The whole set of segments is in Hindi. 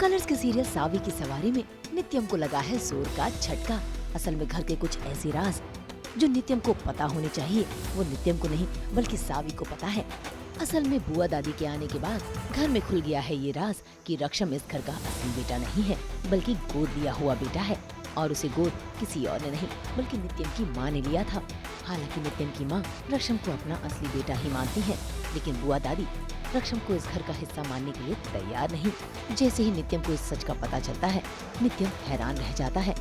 कलर्स के सीरियल सावी की सवारी में नित्यम को लगा है जोर का झटका। असल में घर के कुछ ऐसे राज जो नित्यम को पता होने चाहिए, वो नित्यम को नहीं बल्कि सावी को पता है। असल में बुआ दादी के आने के बाद घर में खुल गया है ये राज कि रक्षम इस घर का असली बेटा नहीं है बल्कि गोद लिया हुआ बेटा है, और उसे गोद किसी और ने नहीं बल्कि नित्यम की माँ ने लिया था। हालांकि नित्यम की माँ रक्षम को अपना असली बेटा ही मानती है, लेकिन बुआ दादी रक्षम को इस घर का हिस्सा मानने के लिए तैयार नहीं। जैसे ही नित्यम को इस सच का पता चलता है, नित्यम हैरान रह जाता है,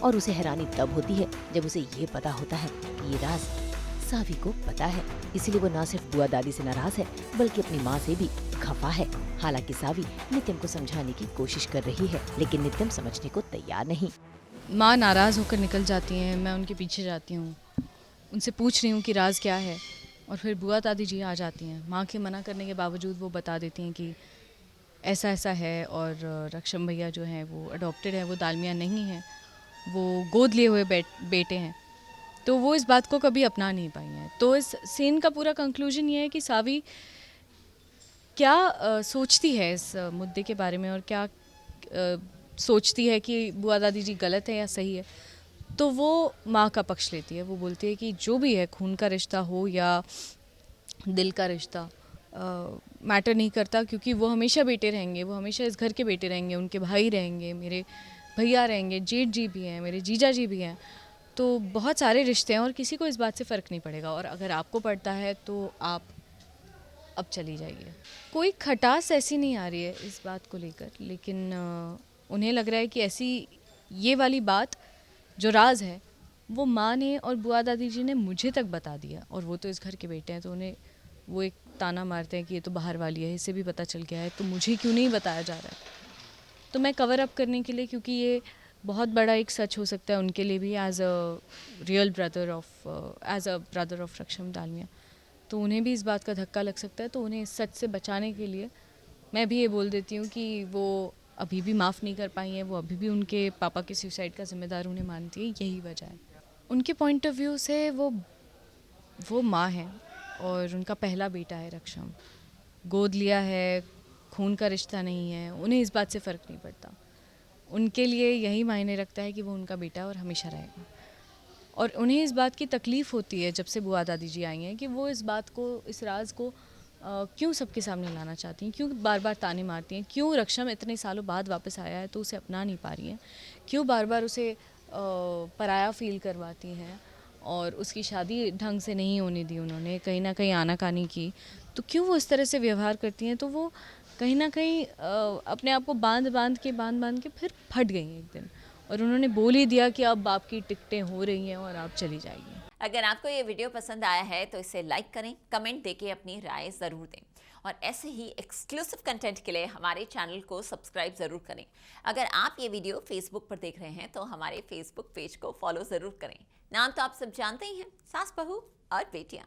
और उसे हैरानी तब होती है जब उसे ये पता होता है कि ये राज सावी को पता है। इसीलिए वो न सिर्फ बुआ दादी से नाराज है बल्कि अपनी माँ से भी खफा है। हालांकि सावी नित्यम को समझाने की कोशिश कर रही है, लेकिन नित्यम समझने को तैयार नहीं। माँ नाराज़ होकर निकल जाती हैं, मैं उनके पीछे जाती हूँ, उनसे पूछ रही हूँ कि राज क्या है, और फिर बुआ दादी जी आ जाती हैं। माँ के मना करने के बावजूद वो बता देती हैं कि ऐसा ऐसा है, और रक्षम भैया जो हैं वो अडॉप्टेड हैं, वो दालमिया नहीं हैं, वो गोद लिए हुए बेटे हैं। तो वो इस बात को कभी अपना नहीं पाई हैं। तो इस सीन का पूरा कंक्लूजन ये है कि सावी क्या सोचती है इस मुद्दे के बारे में, और क्या सोचती है कि बुआ दादी जी गलत है या सही है। तो वो माँ का पक्ष लेती है। वो बोलती है कि जो भी है, खून का रिश्ता हो या दिल का रिश्ता, मैटर नहीं करता, क्योंकि वो हमेशा बेटे रहेंगे, वो हमेशा इस घर के बेटे रहेंगे, उनके भाई रहेंगे, मेरे भैया रहेंगे, जेठ जी भी हैं, मेरे जीजा जी भी हैं। तो बहुत सारे रिश्ते हैं और किसी को इस बात से फ़र्क नहीं पड़ेगा, और अगर आपको पड़ता है तो आप अब चली जाइए। कोई खटास ऐसी नहीं आ रही है इस बात को लेकर, लेकिन उन्हें लग रहा है कि ऐसी ये वाली बात जो राज है वो माँ ने और बुआ दादी जी ने मुझे तक बता दिया, और वो तो इस घर के बेटे हैं, तो उन्हें वो एक ताना मारते हैं कि ये तो बाहर वाली है, इसे भी पता चल गया है, तो मुझे क्यों नहीं बताया जा रहा है। तो मैं कवर अप करने के लिए, क्योंकि ये बहुत बड़ा एक सच हो सकता है उनके लिए भी, as a real brother of as a brother of Raksham Dalmia, तो उन्हें भी इस बात का धक्का लग सकता है। तो उन्हें इस सच से बचाने के लिए मैं भी ये बोल देती हूँ कि वो अभी भी माफ़ नहीं कर पाई हैं, वो अभी भी उनके पापा के सुसाइड का जिम्मेदार उन्हें मानती है, यही वजह है। उनके पॉइंट ऑफ व्यू से वो माँ है, और उनका पहला बेटा है रक्षम, गोद लिया है, खून का रिश्ता नहीं है, उन्हें इस बात से फ़र्क नहीं पड़ता। उनके लिए यही मायने रखता है कि वो उनका बेटा और हमेशा रहेगा। और उन्हें इस बात की तकलीफ़ होती है जब से बुआ दादी जी आई हैं कि वो इस बात को, इस राज को क्यों सबके सामने लाना चाहती हैं, क्यों बार बार ताने मारती हैं, क्यों रक्षम इतने सालों बाद वापस आया है तो उसे अपना नहीं पा रही हैं, क्यों बार बार उसे पराया फील करवाती हैं, और उसकी शादी ढंग से नहीं होने दी उन्होंने, कहीं ना कहीं आनाकानी की, तो क्यों वो इस तरह से व्यवहार करती हैं। तो वो कहीं ना कहीं अपने आप को बांध बांध के फिर फट गई एक दिन, और उन्होंने बोल ही दिया कि अब आपकी टिकटें हो रही हैं और आप चली जाइए। अगर आपको ये वीडियो पसंद आया है तो इसे लाइक करें, कमेंट देके अपनी राय ज़रूर दें, और ऐसे ही एक्सक्लूसिव कंटेंट के लिए हमारे चैनल को सब्सक्राइब ज़रूर करें। अगर आप ये वीडियो फेसबुक पर देख रहे हैं तो हमारे फेसबुक पेज को फॉलो ज़रूर करें। नाम तो आप सब जानते ही हैं, सास बहू और बेटियाँ।